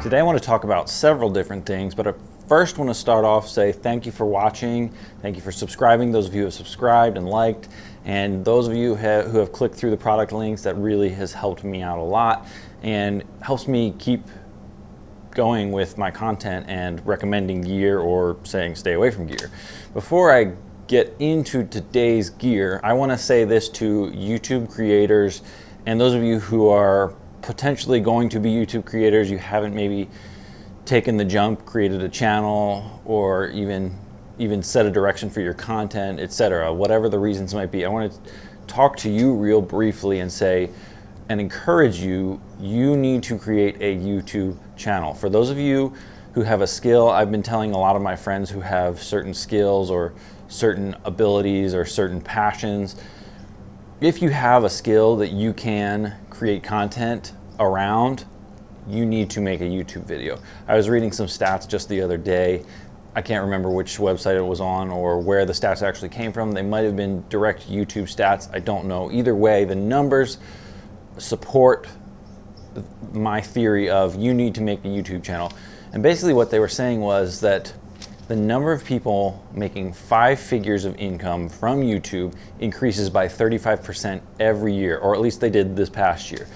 Today I want to talk about several different things, but I first want to start off say thank you for watching, thank you for subscribing, those of you who have subscribed and liked, and those of you who have clicked through the product links. That really has helped me out a lot and helps me keep going with my content and recommending gear or saying stay away from gear. Before I get into today's gear, I want to say this to YouTube creators and those of you who are potentially going to be YouTube creators. You haven't maybe taken the jump, created a channel, or even set a direction for your content, etc. Whatever the reasons might be, I want to talk to you real briefly and say and encourage you, you need to create a YouTube channel. For those of you who have a skill, I've been telling a lot of my friends who have certain skills or certain abilities or certain passions, if you have a skill that you can create content around, you need to make a YouTube video. I was reading some stats just the other day. I can't remember which website it was on or where the stats actually came from. They might have been direct YouTube stats. I don't know. Either way, the numbers support my theory of you need to make a YouTube channel. And basically what they were saying was that the number of people making 5 figures of income from YouTube increases by 35% every year, or at least they did this past year.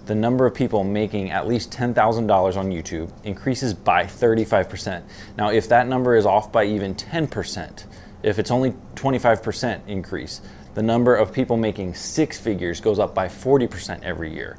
The number of people making at least $10,000 on YouTube increases by 35%. Now, if that number is off by even 10%, if it's only 25% increase, the number of people making 6 figures goes up by 40% every year.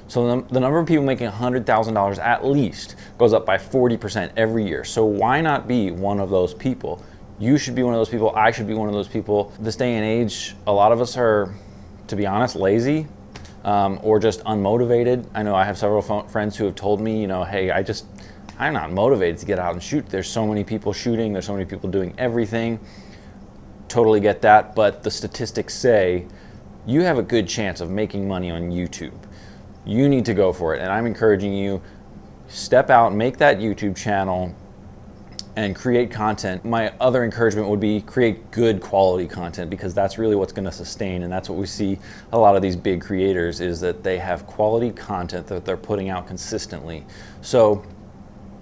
So the number of people making $100,000 at least goes up by 40% every year. So why not be one of those people? You should be one of those people. I should be one of those people. This day and age, a lot of us are, to be honest, lazy or just unmotivated. I know I have several friends who have told me, you know, hey, I'm not motivated to get out and shoot. There's so many people shooting. There's so many people doing everything. Totally get that. But the statistics say you have a good chance of making money on YouTube. You need to go for it, and I'm encouraging you, step out, make that YouTube channel and create content. My other encouragement would be create good quality content, because that's really what's going to sustain, and that's what we see a lot of these big creators is that they have quality content that they're putting out consistently. So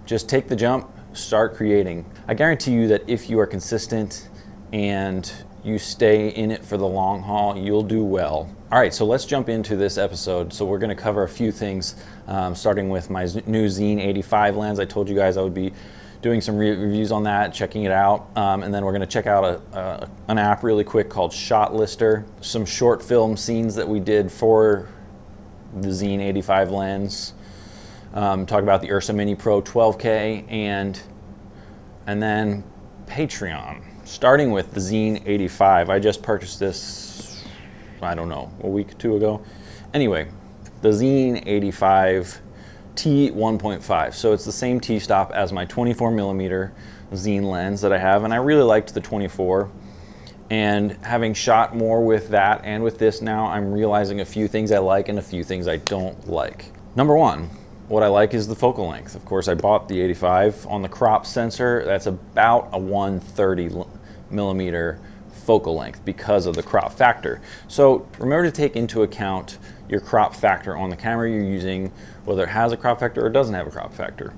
just take the jump, start creating. I guarantee you that if you are consistent and you stay in it for the long haul, you'll do well. All right, so let's jump into this episode. So we're going to cover a few things, starting with my new Xeen 85 lens. I told you guys I would be doing some reviews on that, checking it out, and then we're going to check out an app really quick called Shot Lister, some short film scenes that we did for the Xeen 85 lens, talk about the Ursa Mini Pro 12K, and then Patreon. Starting with the Xeen 85, I just purchased this, I don't know, a week or two ago. Anyway, the Xeen 85 T1.5. So it's the same T-stop as my 24mm Xeen lens that I have, and I really liked the 24. And having shot more with that and with this now, I'm realizing a few things I like and a few things I don't like. Number one, what I like is the focal length. Of course, I bought the 85 on the crop sensor. That's about a 130mm focal length because of the crop factor. So remember to take into account your crop factor on the camera you're using, whether it has a crop factor or doesn't have a crop factor.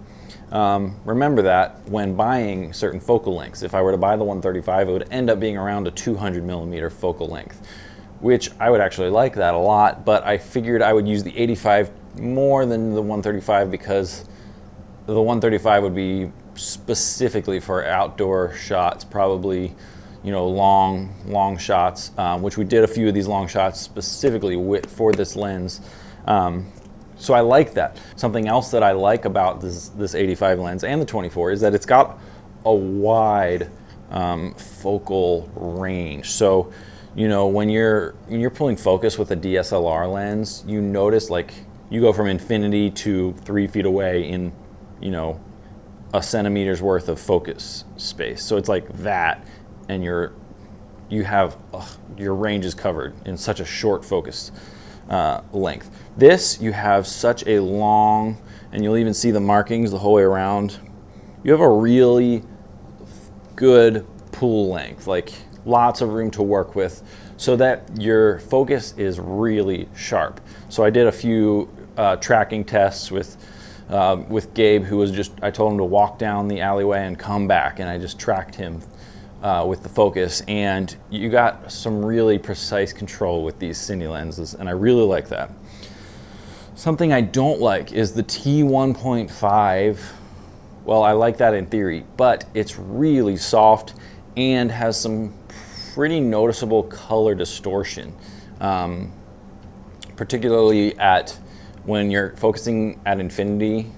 Remember that when buying certain focal lengths. If I were to buy the 135, it would end up being around a 200mm focal length, which I would actually like that a lot, but I figured I would use the 85 more than the 135 because the 135 would be specifically for outdoor shots, probably, you know, long shots, which we did a few of these long shots specifically for this lens. So I like that. Something else that I like about this 85 lens and the 24 is that it's got a wide focal range. So, you know, when you're pulling focus with a DSLR lens, you notice like you go from infinity to 3 feet away in, you know, a centimeter's worth of focus space. So it's like that, and your range is covered in such a short focus length. This, you have such a long, and you'll even see the markings the whole way around. You have a really good pull length, like lots of room to work with, so that your focus is really sharp. So I did a few tracking tests with with Gabe, who was I told him to walk down the alleyway and come back, and I just tracked him with the focus. And you got some really precise control with these cine lenses, and I really like that. Something I don't like is the T1.5. Well, I like that in theory, but it's really soft and has some pretty noticeable color distortion, particularly when you're focusing at infinity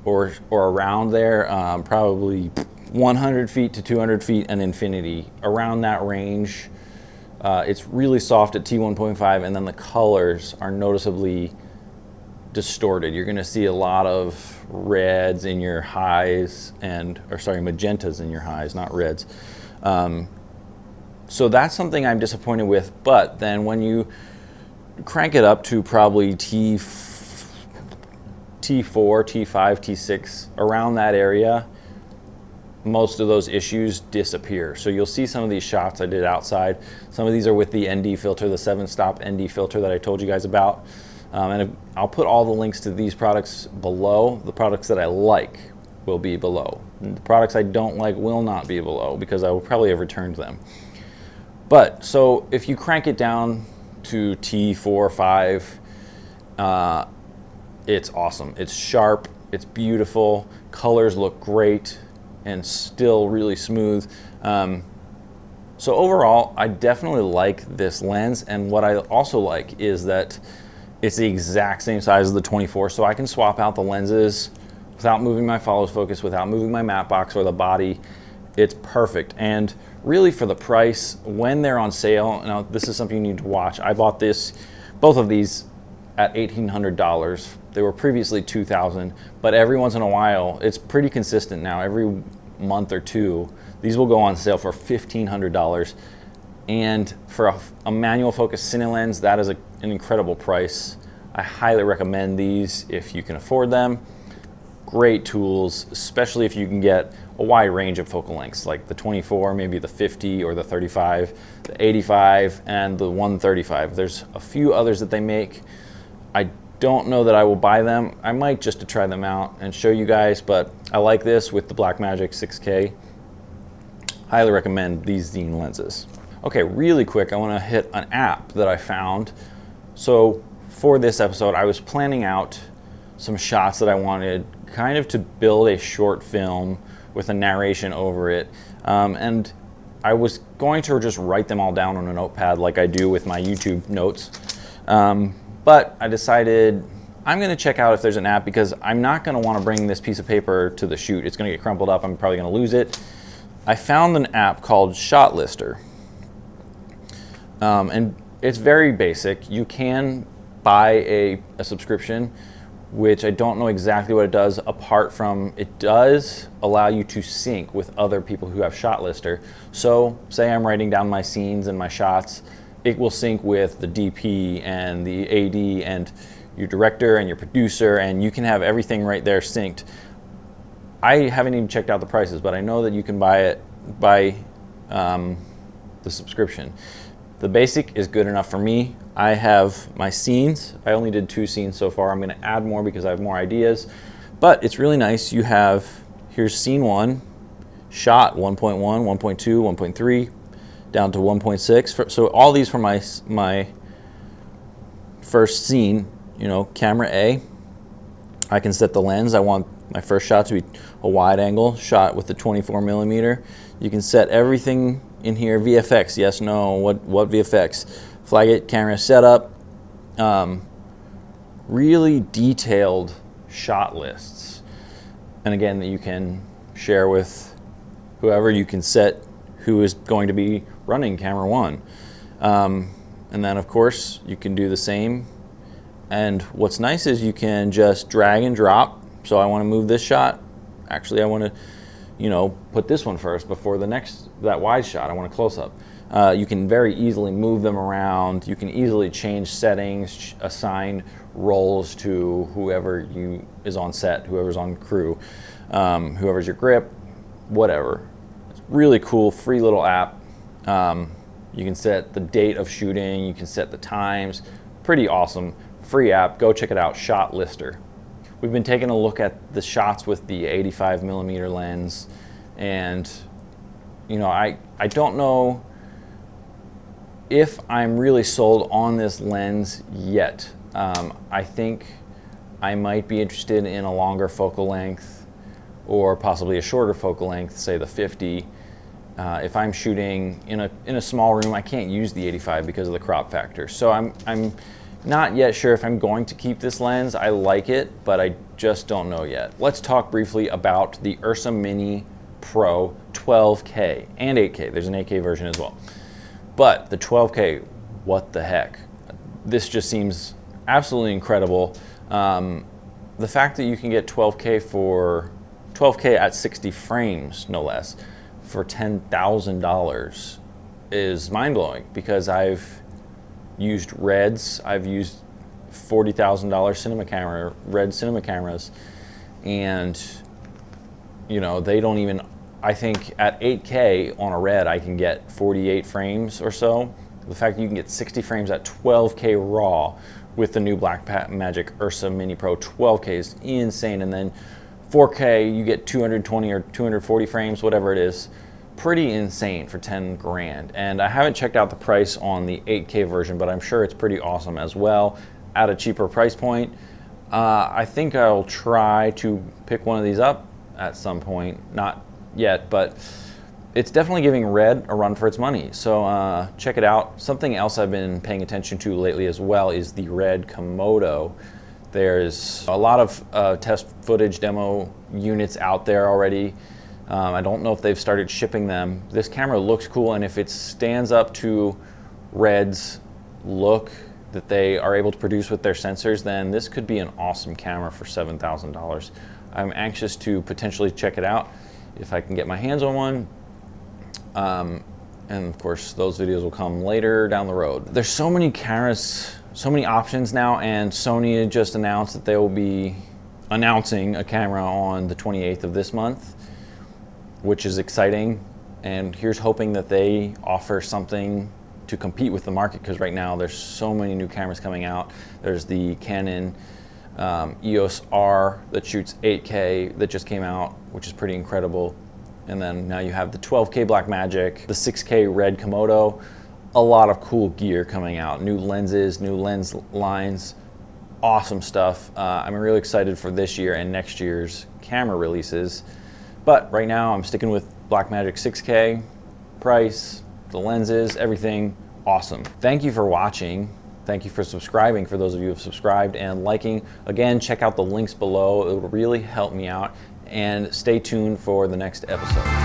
or around there, probably 100 feet to 200 feet and infinity, around that range. It's really soft at T1.5, and then the colors are noticeably distorted. You're going to see a lot of reds in your highs magentas in your highs, not reds. So that's something I'm disappointed with. But then when you crank it up to probably T4, T5, T6, around that area, most of those issues disappear. So you'll see some of these shots I did outside. Some of these are with the ND filter, the 7-stop ND filter that I told you guys about. And I'll put all the links to these products below. The products that I like will be below. And the products I don't like will not be below, because I will probably have returned them. But so if you crank it down to T4, 5, it's awesome. It's sharp, it's beautiful, colors look great, and still really smooth. So overall, I definitely like this lens. And what I also like is that it's the exact same size as the 24, so I can swap out the lenses without moving my follows focus, without moving my matte box or the body. It's perfect. And really, for the price, when they're on sale, now this is something you need to watch. I bought both of these at $1,800. They were previously $2,000, but every once in a while, it's pretty consistent now. Every month or two, these will go on sale for $1,500. And for a manual focus cine lens, that is an incredible price. I highly recommend these if you can afford them. Great tools, especially if you can get a wide range of focal lengths, like the 24, maybe the 50 or the 35, the 85, and the 135. There's a few others that they make. I don't know that I will buy them. I might, just to try them out and show you guys, but I like this with the Blackmagic 6K. Highly recommend these Zine lenses. Okay, really quick, I want to hit an app that I found. So for this episode, I was planning out some shots that I wanted kind of to build a short film with a narration over it. And I was going to just write them all down on a notepad like I do with my YouTube notes. But I decided I'm going to check out if there's an app, because I'm not going to want to bring this piece of paper to the shoot. It's going to get crumpled up. I'm probably going to lose it. I found an app called Shot Lister. And it's very basic. You can buy a subscription, which I don't know exactly what it does, apart from it does allow you to sync with other people who have Shot Lister. So say I'm writing down my scenes and my shots, it will sync with the DP and the AD and your director and your producer, and you can have everything right there synced. I haven't even checked out the prices, but I know that you can buy the subscription. The basic is good enough for me. I have my scenes. I only did 2 scenes so far. I'm going to add more because I have more ideas. But it's really nice. You have, here's scene 1, shot 1.1, 1.2, 1.3, down to 1.6. So all these for my first scene, camera A. I can set the lens. I want my first shot to be a wide angle shot with the 24mm. You can set everything in here. VFX, yes, no, what VFX? Flag it, camera setup. Really detailed shot lists. And again, that you can share with whoever. You can set who is going to be running camera 1. And then of course you can do the same. And what's nice is you can just drag and drop. So I want to move this shot. Actually, I want to, put this one first before that wide shot. I want a close up. You can very easily move them around. You can easily change settings, assign roles to whoever is on set, whoever's on crew, whoever's your grip, whatever. It's really cool, free little app. You can set the date of shooting. You can set the times. Pretty awesome. Free app. Go check it out. Shot Lister. we've been taking a look at the shots with the 85mm lens, and you know, I don't know if I'm really sold on this lens yet. I think I might be interested in a longer focal length or possibly a shorter focal length, say the 50. If I'm shooting in a small room, I can't use the 85 because of the crop factor. So I'm not yet sure if I'm going to keep this lens. I like it, but I just don't know yet. Let's talk briefly about the Ursa Mini Pro 12K and 8K. There's an 8K version as well. But the 12K, what the heck? This just seems absolutely incredible. The fact that you can get 12K at 60 frames, no less, for $10,000 is mind-blowing, because I've used Reds, I've used $40,000 cinema camera, Red cinema cameras, and you know, they don't even, I think at 8K on a Red I can get 48 frames or so. The fact that you can get 60 frames at 12K raw with the new Blackmagic Ursa Mini Pro 12K is insane. And then 4K, you get 220 or 240 frames, whatever it is. Pretty insane for 10 grand. And I haven't checked out the price on the 8K version, but I'm sure it's pretty awesome as well at a cheaper price point. I think I'll try to pick one of these up at some point. Not yet, but it's definitely giving Red a run for its money. So check it out. Something else I've been paying attention to lately as well is the Red Komodo. There's a lot of test footage demo units out there already. I don't know if they've started shipping them. This camera looks cool, and if it stands up to Red's look that they are able to produce with their sensors, then this could be an awesome camera for $7,000. I'm anxious to potentially check it out if I can get my hands on one. And of course, those videos will come later down the road. There's so many cameras, so many options now, and Sony just announced that they will be announcing a camera on the 28th of this month, which is exciting. And here's hoping that they offer something to compete with the market, because right now there's so many new cameras coming out. There's the Canon EOS R that shoots 8K that just came out, which is pretty incredible. And then now you have the 12K Blackmagic, the 6K Red Komodo, a lot of cool gear coming out, new lenses, new lens lines, awesome stuff. I'm really excited for this year and next year's camera releases. But right now I'm sticking with Blackmagic 6K, price, the lenses, everything awesome. Thank you for watching. Thank you for subscribing, for those of you who have subscribed, and liking. Again, check out the links below. It will really help me out. And stay tuned for the next episode.